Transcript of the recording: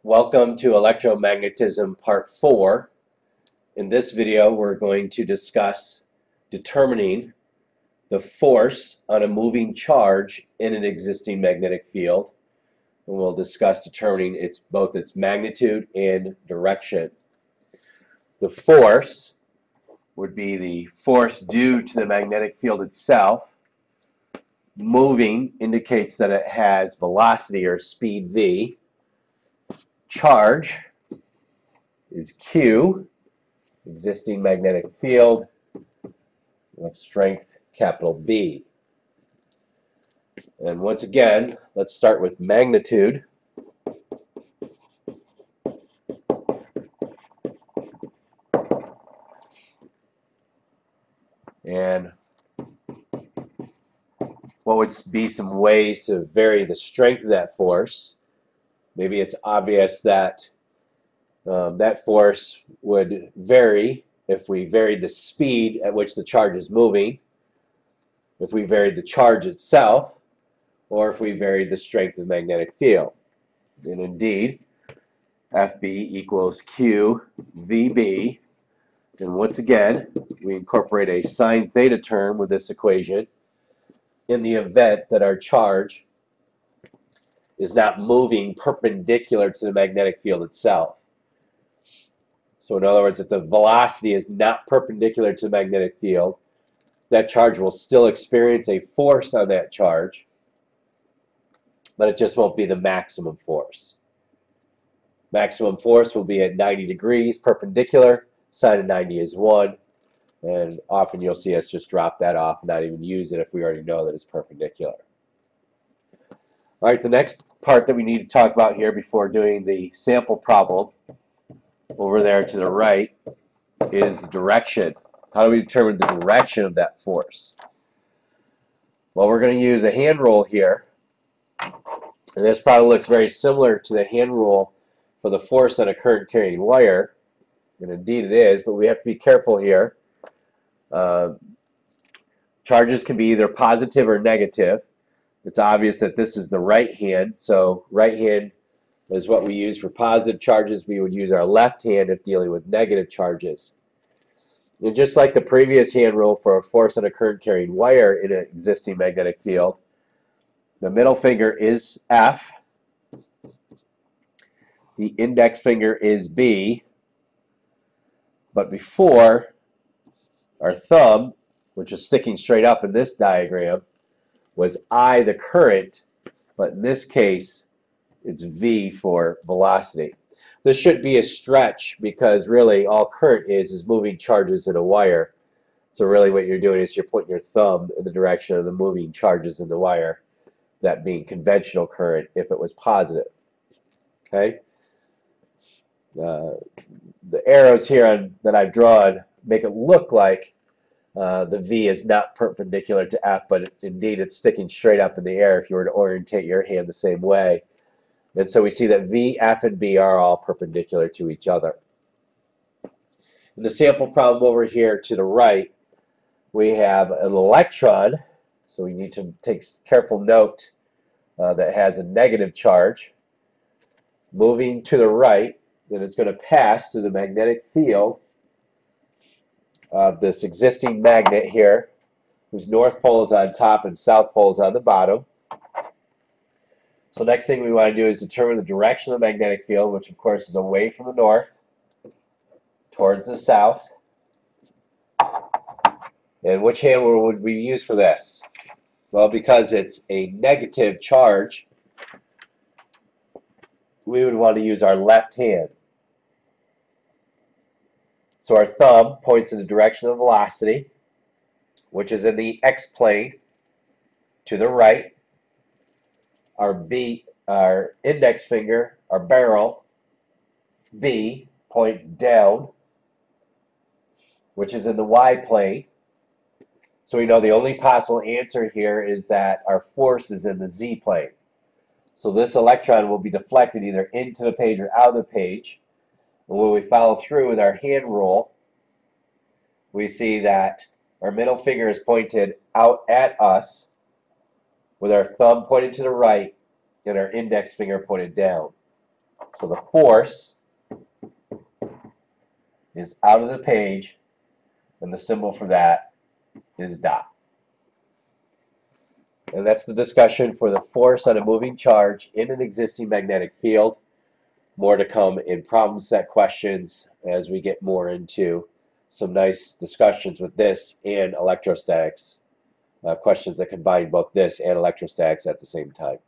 Welcome to Electromagnetism Part 4. In this video, we're going to discuss determining the force on a moving charge in an existing magnetic field. And we'll discuss determining both its magnitude and direction. The force would be the force due to the magnetic field itself. Moving indicates that it has velocity or speed v. Charge is Q, existing magnetic field, of strength capital B. And once again, let's start with magnitude. And what would be some ways to vary the strength of that force? Maybe it's obvious that that force would vary if we varied the speed at which the charge is moving, if we varied the charge itself, or if we varied the strength of the magnetic field. And indeed, FB equals QVB. And once again, we incorporate a sine theta term with this equation in the event that our charge is not moving perpendicular to the magnetic field itself. So in other words, if the velocity is not perpendicular to the magnetic field, that charge will still experience a force on that charge, but it just won't be the maximum force. Maximum force will be at 90 degrees perpendicular. Sine of 90 is 1. And often you'll see us just drop that off and not even use it if we already know that it's perpendicular. All right, the next part that we need to talk about here before doing the sample problem over there to the right is the direction. How do we determine the direction of that force? Well, we're going to use a hand rule here. And this probably looks very similar to the hand rule for the force on a current carrying wire. And indeed it is, but we have to be careful here. Charges can be either positive or negative. It's obvious that this is the right hand, so right hand is what we use for positive charges. We would use our left hand if dealing with negative charges. And just like the previous hand rule for a force on a current carrying wire in an existing magnetic field, the middle finger is F, the index finger is B, but before, our thumb, which is sticking straight up in this diagram, was I, the current, but in this case, it's V for velocity. This should be a stretch because really all current is moving charges in a wire. So really what you're doing is you're putting your thumb in the direction of the moving charges in the wire, that being conventional current if it was positive. Okay? The arrows here that I've drawn make it look like the V is not perpendicular to F, but indeed it's sticking straight up in the air if you were to orientate your hand the same way. And so we see that V, F, and B are all perpendicular to each other. In the sample problem over here to the right, we have an electron, so we need to take careful note that it has a negative charge. Moving to the right, then it's going to pass through the magnetic field of this existing magnet here, whose north pole is on top and south pole is on the bottom. So next thing we want to do is determine the direction of the magnetic field, which of course is away from the north towards the south. And which hand rule would we use for this? Well, because it's a negative charge, we would want to use our left hand. So our thumb points in the direction of velocity, which is in the x-plane to the right. Our index finger, our barrel, B, points down, which is in the y-plane. So we know the only possible answer here is that our force is in the z-plane. So this electron will be deflected either into the page or out of the page. And when we follow through with our hand rule, we see that our middle finger is pointed out at us with our thumb pointed to the right and our index finger pointed down. So the force is out of the page, and the symbol for that is dot. And that's the discussion for the force on a moving charge in an existing magnetic field. More to come in problem set questions as we get more into some nice discussions with this and electrostatics, questions that combine both this and electrostatics at the same time.